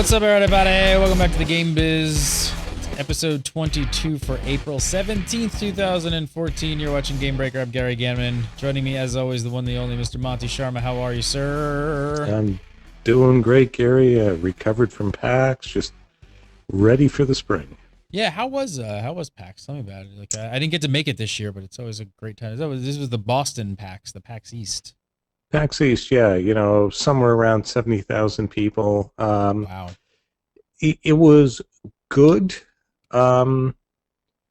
What's up, everybody? Welcome back to the Game Biz. It's episode 22 for April 17th, 2014. You're watching GameBreaker. I'm Gary Ganman. Joining me, as always, the one, the only, Mr. Monty Sharma. How are you, sir? I'm doing great, Gary. Recovered from PAX, just ready for the spring. Yeah, how was PAX? Tell me about it. Like, I didn't get to make it this year, but it's always a great time. This was the Boston PAX, the PAX East. PAX East, yeah, somewhere around 70,000 people. Wow. It was good. And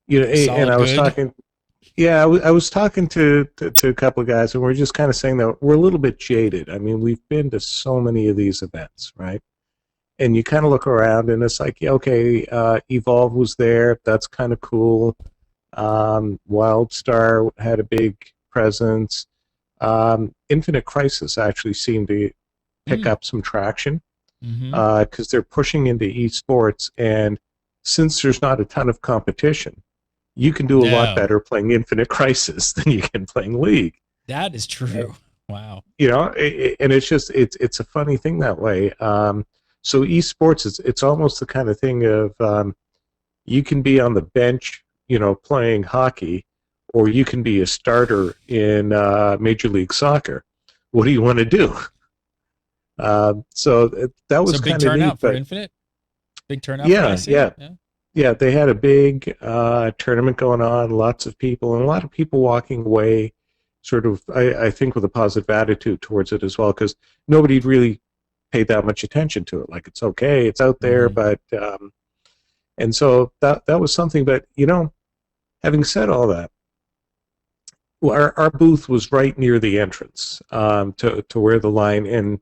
I was talking. Yeah, I was talking to a couple of guys, and we're just kind of saying that we're a little bit jaded. I mean, we've been to so many of these events, right? And you kind of look around, and it's like, yeah, okay, Evolve was there. That's kind of cool. WildStar had a big presence. Infinite Crisis actually seemed to pick up some traction because they're pushing into esports, and since there's not a ton of competition, you can do a lot better playing Infinite Crisis than you can playing League. That is true. Wow. And it's just it's a funny thing that way. So esports, it's almost the kind of thing of you can be on the bench, playing hockey, or you can be a starter in Major League Soccer. What do you want to do? So that was big kind of turnout neat, for but Infinite. Big turnout. Yeah. They had a big tournament going on. Lots of people, and a lot of people walking away, sort of, I think, with a positive attitude towards it as well, because nobody really paid that much attention to it. Like, it's okay, it's out there, but and so that was something. But having said all that, our booth was right near the entrance to where the line, and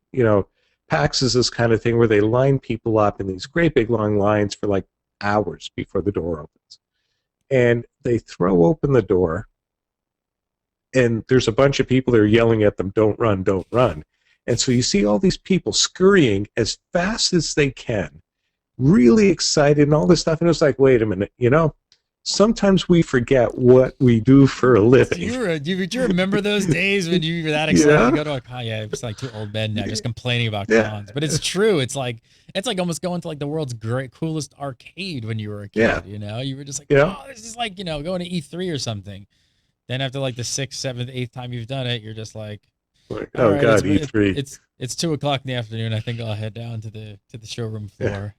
PAX is this kind of thing where they line people up in these great big long lines for like hours before the door opens, and they throw open the door, and there's a bunch of people that are yelling at them, "Don't run, don't run." And so you see all these people scurrying as fast as they can, really excited and all this stuff, and it's like, wait a minute, sometimes we forget what we do for a living. Do you remember those days when you were that excited to go to a con? Yeah, it's like two old men now just complaining about cons. But it's true. It's like almost going to like the world's coolest arcade when you were a kid. You were just like, oh, this is like going to E3 or something. Then after like the 6th, 7th, 8th time you've done it, you're just like, oh right, God, E3. It's 2:00 in the afternoon. I think I'll head down to the showroom floor.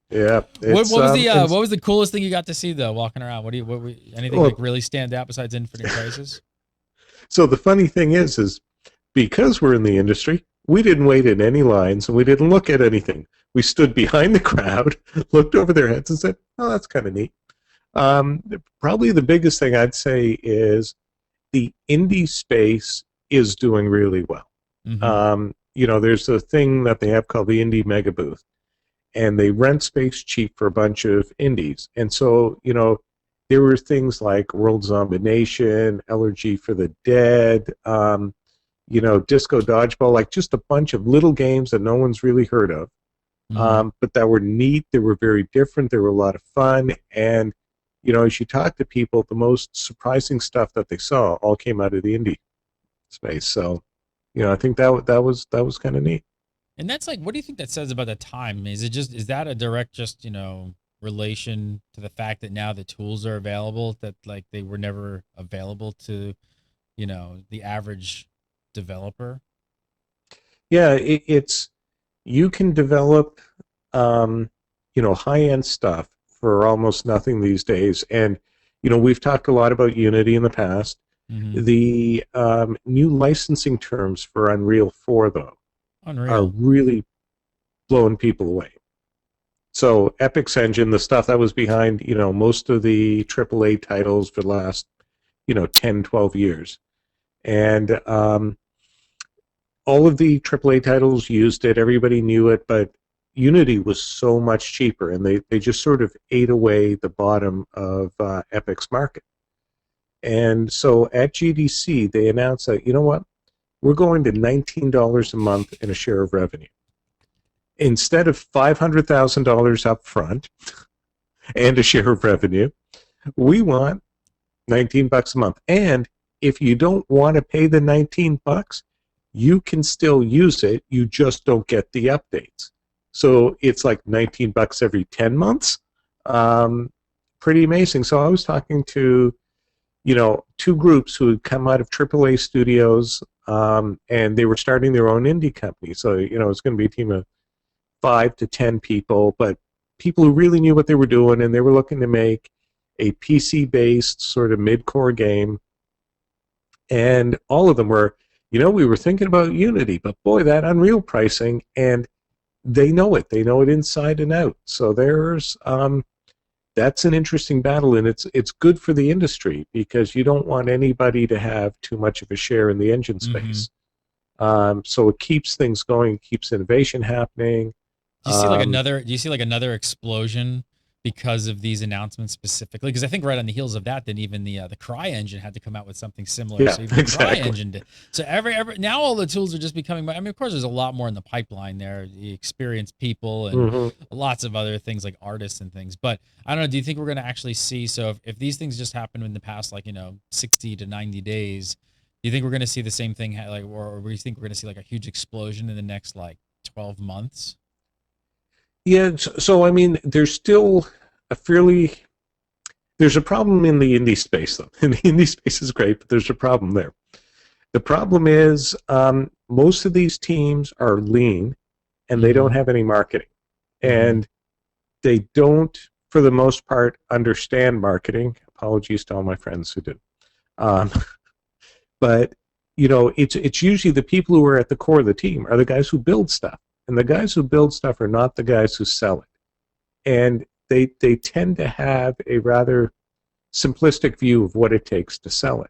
Yeah. What was the coolest thing you got to see though, walking around? Anything like really stand out besides Infinite Crisis? So the funny thing is because we're in the industry, we didn't wait in any lines and we didn't look at anything. We stood behind the crowd, looked over their heads, and said, "Oh, that's kind of neat." Probably the biggest thing I'd say is the indie space is doing really well. There's a thing that they have called the Indie Mega Booth, and they rent space cheap for a bunch of indies. And so, there were things like World Zombie Nation, Allergy for the Dead, Disco Dodgeball, like just a bunch of little games that no one's really heard of, but that were neat. They were very different. They were a lot of fun. And, as you talk to people, the most surprising stuff that they saw all came out of the indie space. So, I think that was kind of neat. And that's like, what do you think that says about the time? Is that a direct relation to the fact that now the tools are available that like they were never available to, the average developer? Yeah, you can develop, high-end stuff for almost nothing these days. And, we've talked a lot about Unity in the past. The new licensing terms for Unreal 4, though, are really blowing people away. So Epic's engine, the stuff that was behind, most of the AAA titles for the last, 10, 12 years. And all of the AAA titles used it, everybody knew it, but Unity was so much cheaper, and they just sort of ate away the bottom of Epic's market. And so at GDC, they announced that, we're going to $19 a month in a share of revenue. Instead of $500,000 up front and a share of revenue, we want $19 a month. And if you don't want to pay the $19, you can still use it. You just don't get the updates. So it's like $19 every 10 months. Pretty amazing. So I was talking to, two groups who had come out of AAA studios, and they were starting their own indie company. So, it's going to be a team of 5 to 10 people, but people who really knew what they were doing, and they were looking to make a PC-based sort of mid-core game. And all of them were, we were thinking about Unity, but boy, that Unreal pricing, and they know it. They know it inside and out. So that's an interesting battle, and it's good for the industry because you don't want anybody to have too much of a share in the engine space. So it keeps things going, keeps innovation happening. Do you see like another? Do you see like another explosion because of these announcements specifically? Because I think right on the heels of that, then even the Cry engine had to come out with something similar. Yeah, so even exactly. The Cry engine did. So every now all the tools are just becoming. I mean, of course, there's a lot more in the pipeline there. The experienced people and lots of other things like artists and things. But I don't know. Do you think we're going to actually see? So if these things just happen in the past, like 60 to 90 days, do you think we're going to see the same thing? Like, or do you think we're going to see like a huge explosion in the next like 12 months? Yeah, so I mean, there's still there's a problem in the indie space, though. And the indie space is great, but there's a problem there. The problem is most of these teams are lean, and they don't have any marketing. And they don't, for the most part, understand marketing. Apologies to all my friends who do. But, it's usually the people who are at the core of the team are the guys who build stuff. And the guys who build stuff are not the guys who sell it. And they tend to have a rather simplistic view of what it takes to sell it.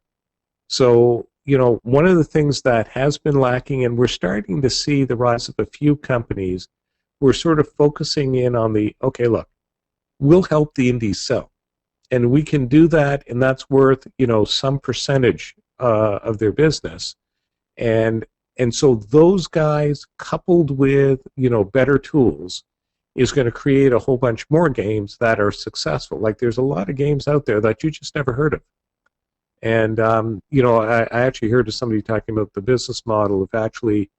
So, one of the things that has been lacking, and we're starting to see the rise of a few companies who are sort of focusing in on okay, look, we'll help the indies sell. And we can do that, and that's worth, some percentage of their business. And so those guys, coupled with better tools, is going to create a whole bunch more games that are successful. Like there's a lot of games out there that you just never heard of. And I actually heard of somebody talking about the business model of actually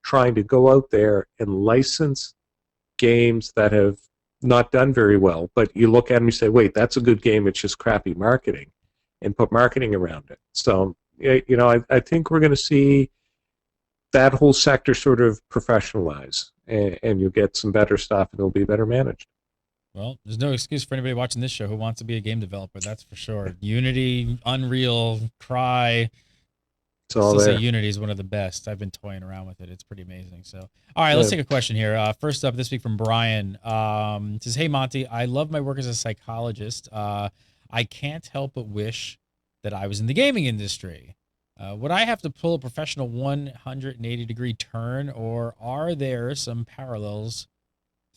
trying to go out there and license games that have not done very well. But you look at them and you say, wait, that's a good game. It's just crappy marketing, and put marketing around it. So I think we're going to see that whole sector sort of professionalize, and you'll get some better stuff, and it'll be better managed. Well, there's no excuse for anybody watching this show who wants to be a game developer. That's for sure. Unity, Unreal, Cry. It's all there. Say Unity is one of the best. I've been toying around with it. It's pretty amazing. So, all right, let's take a question here. First up this week from Brian. It says, hey, Monty, I love my work as a psychologist. I can't help but wish that I was in the gaming industry. Would I have to pull a professional 180-degree turn, or are there some parallels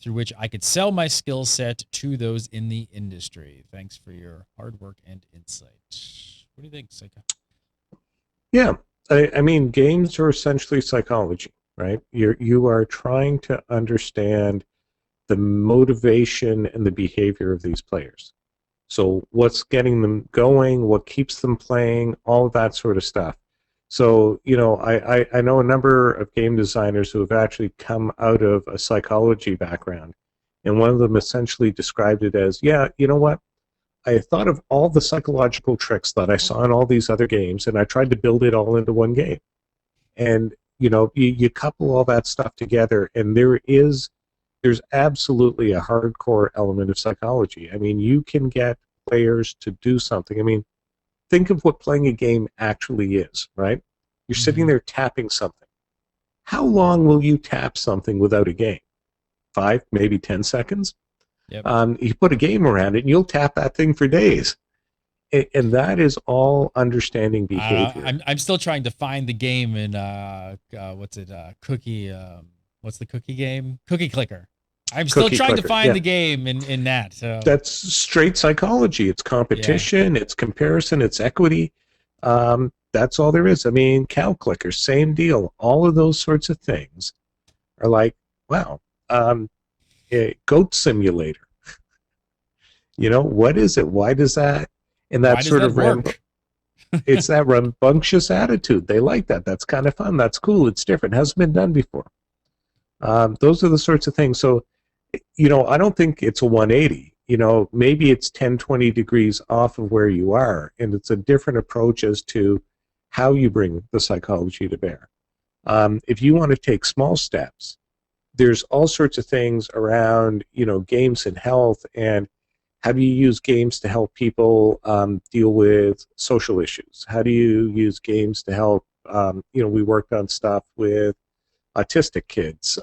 through which I could sell my skill set to those in the industry? Thanks for your hard work and insight. What do you think, Psycho? Yeah, I mean, games are essentially psychology, right? You are trying to understand the motivation and the behavior of these players. So what's getting them going, what keeps them playing, all of that sort of stuff. So, I know a number of game designers who have actually come out of a psychology background, and one of them essentially described it as, yeah, you know what? I thought of all the psychological tricks that I saw in all these other games, and I tried to build it all into one game. And, you couple all that stuff together, and there's absolutely a hardcore element of psychology. I mean, you can get players to do something. I mean, think of what playing a game actually is, right? You're sitting there tapping something. How long will you tap something without a game? 5, maybe 10 seconds? Yep. You put a game around it, and you'll tap that thing for days. And that is all understanding behavior. I'm still trying to find the game in, Cookie, what's the cookie game? Cookie Clicker. I'm still trying to find the game in that. So. That's straight psychology. It's competition, it's comparison, it's equity. That's all there is. I mean, Cow Clicker, same deal. All of those sorts of things are like, wow, Goat Simulator. What is it? Why does that? And that sort of it's that rambunctious attitude. They like that. That's kind of fun. That's cool. It's different. Hasn't been done before. Those are the sorts of things. So, I don't think it's a 180. Maybe it's 10, 20 degrees off of where you are, and it's a different approach as to how you bring the psychology to bear. If you want to take small steps, there's all sorts of things around, games and health, and how do you use games to help people deal with social issues? How do you use games to help? We worked on stuff with autistic kids.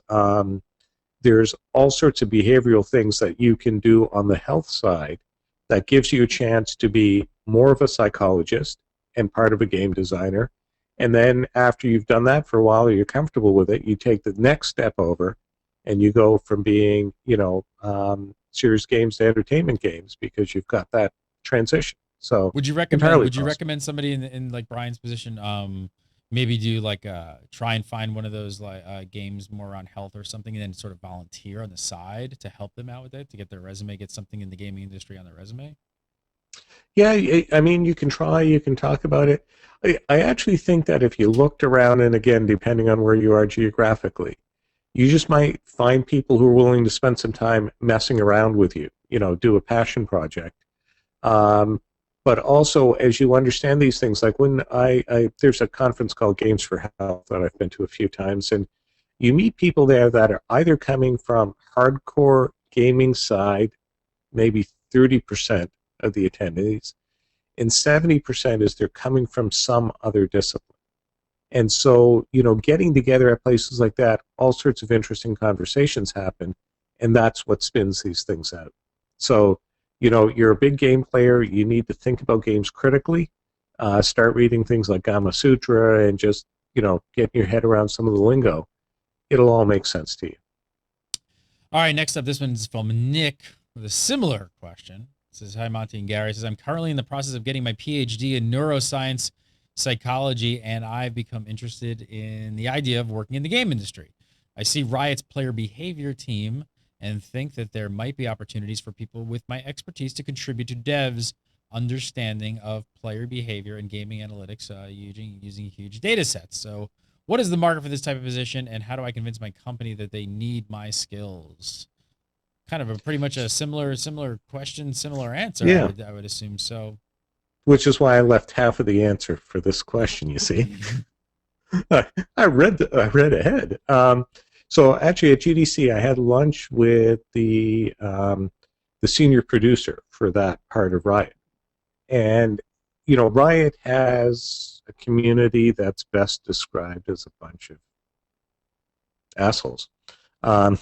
There's all sorts of behavioral things that you can do on the health side that gives you a chance to be more of a psychologist and part of a game designer. And then after you've done that for a while, you're comfortable with it, you take the next step over and you go from being, serious games to entertainment games because you've got that transition. So would you recommend somebody in like Brian's position, maybe do like try and find one of those like games more around health or something, and then sort of volunteer on the side to help them out with it, to get their resume, get something in the gaming industry on their resume? Yeah, I mean, you can try, you can talk about it. I actually think that if you looked around, and again, depending on where you are geographically, you just might find people who are willing to spend some time messing around with you, do a passion project. Um, but also, as you understand these things, like when there's a conference called Games for Health that I've been to a few times, and you meet people there that are either coming from hardcore gaming side, maybe 30% of the attendees, and 70% is they're coming from some other discipline. And so, getting together at places like that, all sorts of interesting conversations happen, and that's what spins these things out. So, you're a big game player, you need to think about games critically, start reading things like Gama Sutra, and just, getting your head around some of the lingo. It'll all make sense to you. All right, next up, this one's from Nick with a similar question. It says, hi, Monty and Gary. It says, I'm currently in the process of getting my PhD in neuroscience psychology, and I've become interested in the idea of working in the game industry. I see Riot's player behavior team and think that there might be opportunities for people with my expertise to contribute to devs' understanding of player behavior and gaming analytics using huge data sets. So what is the market for this type of position, and how do I convince my company that they need my skills? Kind of pretty much a similar question, similar answer. Yeah. I would assume so. Which is why I left half of the answer for this question, you see. I read ahead. So actually at GDC, I had lunch with the senior producer for that part of Riot. And, Riot has a community that's best described as a bunch of assholes. And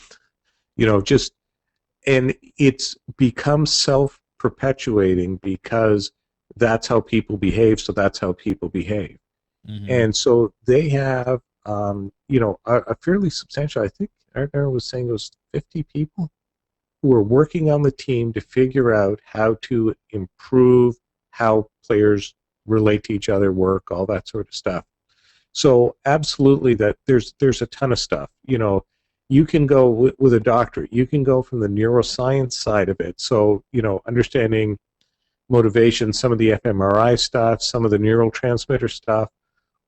it's become self-perpetuating because that's how people behave, so that's how people behave. Mm-hmm. And so they have, a fairly substantial, I think Aaron was saying it was 50 people who are working on the team to figure out how to improve how players relate to each other, work, all that sort of stuff. So absolutely that there's a ton of stuff. You can go with a doctorate. You can go from the neuroscience side of it. So, understanding motivation, some of the fMRI stuff, some of the neurotransmitter stuff,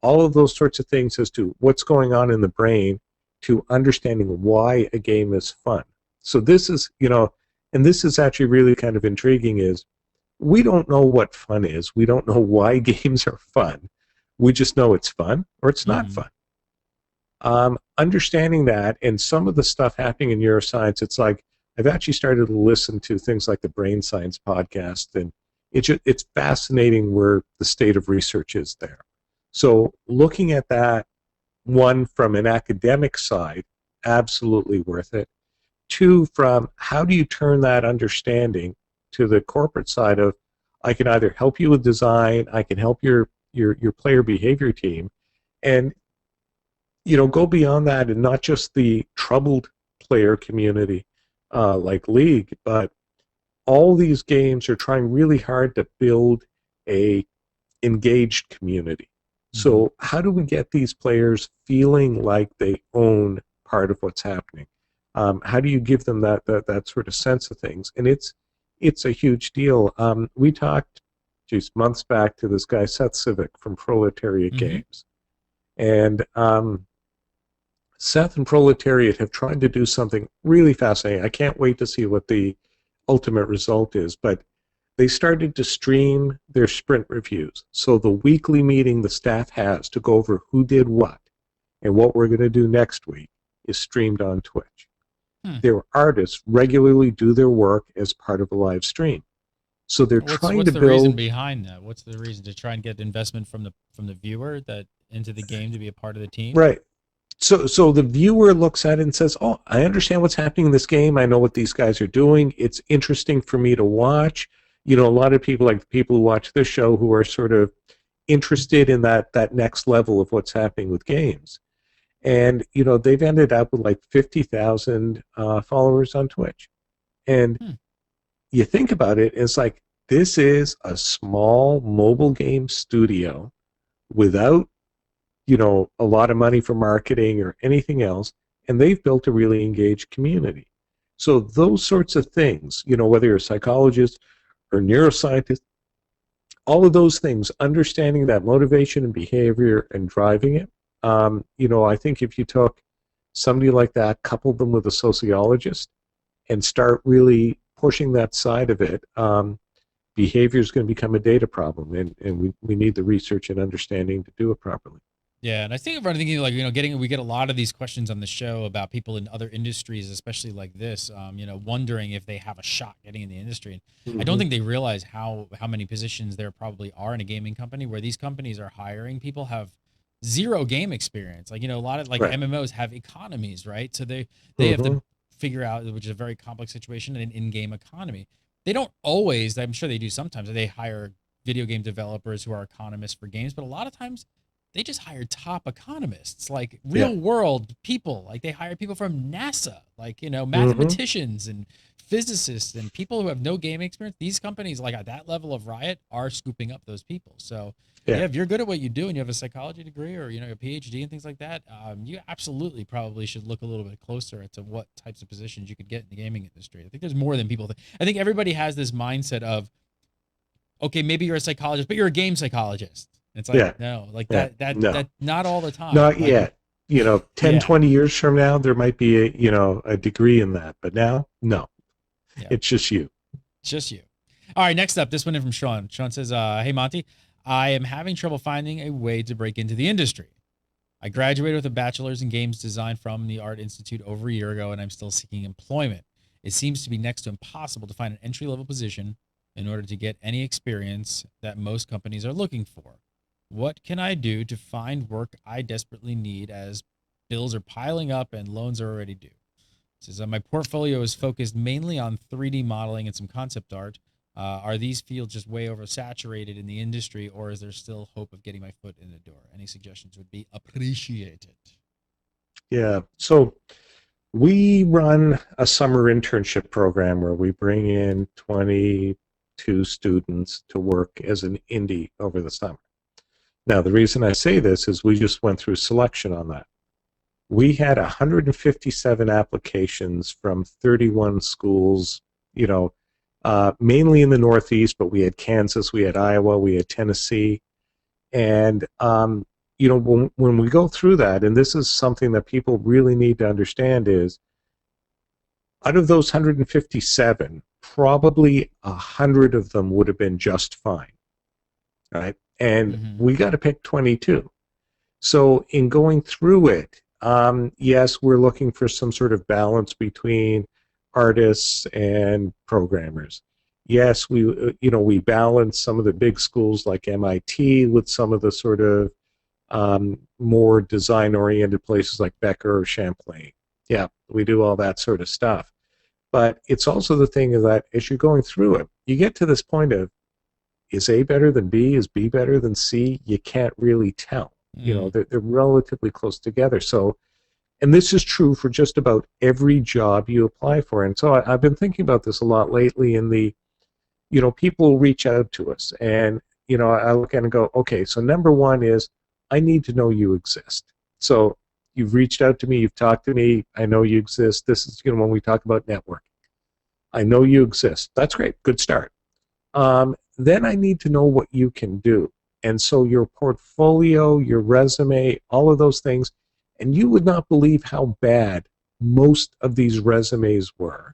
all of those sorts of things as to what's going on in the brain, to understanding why a game is fun. So this is, and this is actually really kind of intriguing, is we don't know what fun is. We don't know why games are fun. We just know it's fun or it's not fun. Understanding that, and some of the stuff happening in neuroscience, it's like I've actually started to listen to things like the Brain Science podcast, and it's fascinating where the state of research is there. So looking at that, one, from an academic side, absolutely worth it. Two, from how do you turn that understanding to the corporate side of, I can either help you with design, I can help your player behavior team, and go beyond that, and not just the troubled player community like League, but all these games are trying really hard to build a engaged community. So how do we get these players feeling like they own part of what's happening? How do you give them that sort of sense of things? And it's a huge deal. We talked, months back, to this guy Seth Civic from Proletariat Games, and Seth and Proletariat have tried to do something really fascinating. I can't wait to see what the ultimate result is, but they started to stream their sprint reviews. So the weekly meeting the staff has to go over who did what and what we're going to do next week is streamed on Twitch. Their artists regularly do their work as part of a live stream. So they're trying to build. What's the reason behind that? What's the reason to try and get investment from the viewer that into the game to be a part of the team? Right. So the viewer looks at it and says, "Oh, I understand what's happening in this game. I know what these guys are doing. It's interesting for me to watch." You know, a lot of people, like the people who watch this show, who are sort of interested in that next level of what's happening with games. And, you know, they've ended up with like 50,000 followers on Twitch. And you think about it, it's like, this is a small mobile game studio without, you know, a lot of money for marketing or anything else, and they've built a really engaged community. So those sorts of things, you know, whether you're a psychologist or neuroscientist, all of those things, understanding that motivation and behavior and driving it, you know, I think if you took somebody like that, coupled them with a sociologist, and start really pushing that side of it, behavior is going to become a data problem, and we need the research and understanding to do it properly. Yeah, and I think I'm thinking, like, you know, we get a lot of these questions on the show about people in other industries, especially like this, you know, wondering if they have a shot getting in the industry. And I don't think they realize how many positions there probably are in a gaming company, where these companies are hiring people have zero game experience. Like, you know, a lot of like MMOs have economies, right? So they have to figure out, which is a very complex situation, an in-game economy. They don't always, I'm sure they do sometimes, they hire video game developers who are economists for games, but a lot of times they just hire top economists, like real world people. Like they hire people from NASA, like, you know, mathematicians and physicists and people who have no game experience. These companies, like at that level of Riot, are scooping up those people. So if you're good at what you do and you have a psychology degree or, you know, a PhD and things like that, you absolutely probably should look a little bit closer into what types of positions you could get in the gaming industry. I think there's more than people think. I think everybody has this mindset of, okay, maybe you're a psychologist, but you're a game psychologist. It's like, no, like that not all the time. Not like, yet. You know, 10, 20 years from now, there might be a, you know, a degree in that, but now, no. It's just you. It's just you. All right, next up, this one in from Sean. Sean says, hey, Monty, I am having trouble finding a way to break into the industry. I graduated with a bachelor's in games design from the Art Institute over a year ago, and I'm still seeking employment. It seems to be next to impossible to find an entry-level position in order to get any experience that most companies are looking for. What can I do to find work I desperately need, as bills are piling up and loans are already due? It says, my portfolio is focused mainly on 3D modeling and some concept art. Are these fields just way oversaturated in the industry, or is there still hope of getting my foot in the door? Any suggestions would be appreciated. Yeah. So we run a summer internship program where we bring in 22 students to work as an indie over the summer. Now, the reason I say this is we just went through selection on that. We had 157 applications from 31 schools, you know, mainly in the Northeast, but we had Kansas, we had Iowa, we had Tennessee. And, you know, when we go through that, and this is something that people really need to understand, is out of those 157, probably 100 of them would have been just fine, right? And we got to pick 22. So in going through it, yes, we're looking for some sort of balance between artists and programmers. Yes, we balance some of the big schools like MIT with some of the sort of more design-oriented places like Becker or Champlain. Yeah, we do all that sort of stuff. But it's also the thing that as you're going through it, you get to this point of, is A better than B? Is B better than C? You can't really tell. You know, they're relatively close together. So, and this is true for just about every job you apply for. And so I've been thinking about this a lot lately in the, you know, people reach out to us and, you know, I look at it and go, okay, so number one is I need to know you exist. So you've reached out to me, you've talked to me, I know you exist. This is, you know, when we talk about networking. I know you exist. That's great. Good start. Then I need to know what you can do. And so your portfolio, your resume, all of those things, And you would not believe how bad most of these resumes were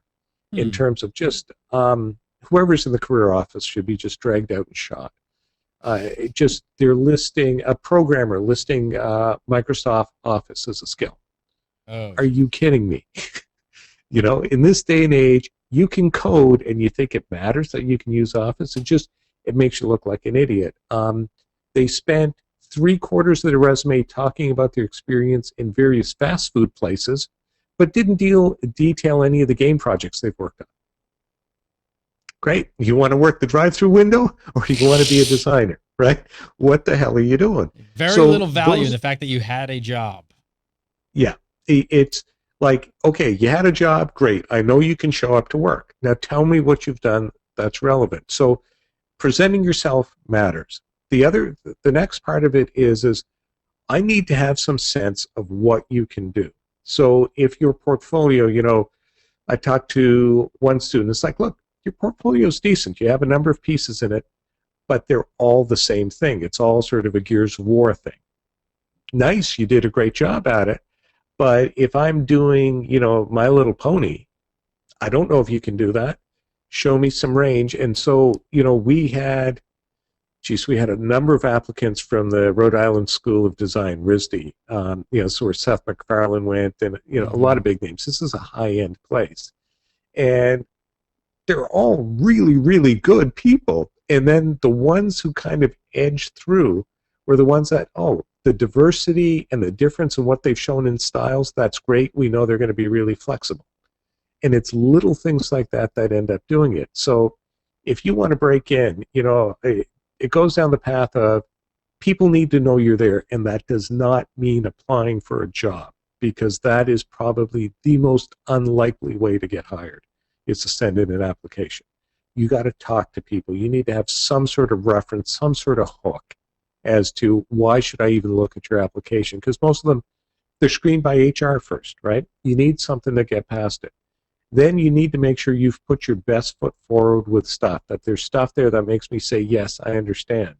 in terms of just whoever's in the career office should be just dragged out and shot. Just they're listing a programmer listing Microsoft Office as a skill. Oh. Are you kidding me? You know, in this day and age, you can code and you think it matters that you can use Office. It makes you look like an idiot. They spent 3/4 of their resume talking about their experience in various fast food places, but didn't detail any of the game projects they've worked on. Great. You want to work the drive-through window, or you want to be a designer, right? What the hell are you doing? Very little value in the fact that you had a job. Yeah. It's like, okay, you had a job, great. I know you can show up to work. Now tell me what you've done that's relevant. So presenting yourself matters. The next part of it is I need to have some sense of what you can do. So if your portfolio, you know, I talked to one student, it's like, look, your portfolio is decent. You have a number of pieces in it, but they're all the same thing. It's all sort of a Gears of War thing. Nice, you did a great job at it, but if I'm doing, you know, My Little Pony, I don't know if you can do that. Show me some range. And so, you know, we had a number of applicants from the Rhode Island School of Design, RISD, you know, so where Seth MacFarlane went, and, you know, a lot of big names. This is a high-end place. And they're all really, really good people. And then the ones who kind of edged through were the ones that, oh, the diversity and the difference in what they've shown in styles, that's great. We know they're going to be really flexible. And it's little things like that that end up doing it. So if you want to break in, you know, it goes down the path of people need to know you're there, and that does not mean applying for a job, because that is probably the most unlikely way to get hired, is to send in an application. You got to talk to people. You need to have some sort of reference, some sort of hook as to why should I even look at your application, because most of them, they're screened by HR first, right? You need something to get past it. Then you need to make sure you've put your best foot forward with stuff, that there's stuff there that makes me say, yes, I understand.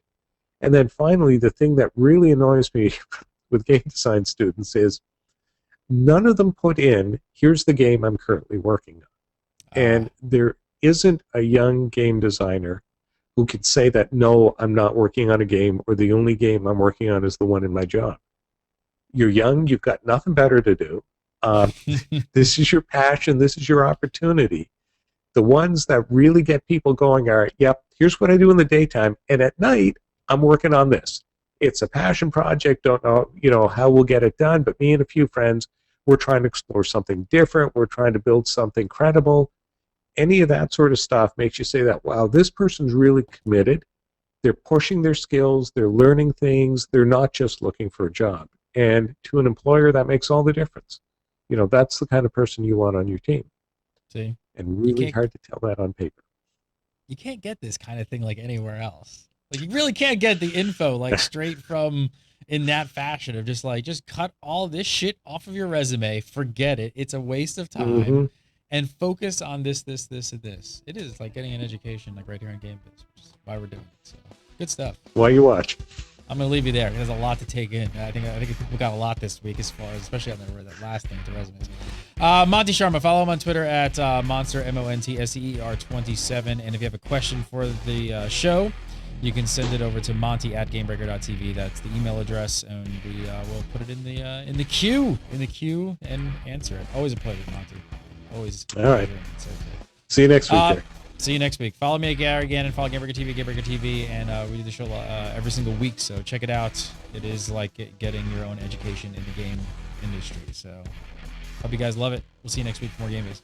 And then finally, the thing that really annoys me with game design students is none of them put in, here's the game I'm currently working on. And there isn't a young game designer who could say that, no, I'm not working on a game, or the only game I'm working on is the one in my job. You're young, you've got nothing better to do. This is your passion, this is your opportunity. The ones that really get people going are, yep, here's what I do in the daytime, and at night, I'm working on this. It's a passion project, don't know, you know, how we'll get it done, but me and a few friends, we're trying to explore something different, we're trying to build something credible. Any of that sort of stuff makes you say that, wow, this person's really committed. They're pushing their skills, they're learning things, they're not just looking for a job. And to an employer, that makes all the difference. You know, that's the kind of person you want on your team. See? And really hard to tell that on paper. You can't get this kind of thing like anywhere else. Like, you really can't get the info like straight from in that fashion of just like, just cut all this shit off of your resume, forget it. It's a waste of time, and focus on this, and this. It is like getting an education, like right here on GameBiz, which is why we're doing it. So good stuff. While you watch. I'm gonna leave you there. There's a lot to take in. I think people got a lot this week, as far as, especially on that last thing, the resumes. Monty Sharma, follow him on Twitter at Monster MONTSEER27. And if you have a question for the show, you can send it over to Monty@GameBreaker.tv. That's the email address, and we will put it in the queue and answer it. Always a pleasure, Monty. Always. All right. See you next week. See you next week. Follow me at Gary Gannon. Follow GameBreaker TV, GameBreaker TV, and we do the show every single week. So check it out. It is like getting your own education in the game industry. So hope you guys love it. We'll see you next week for more GameBiz.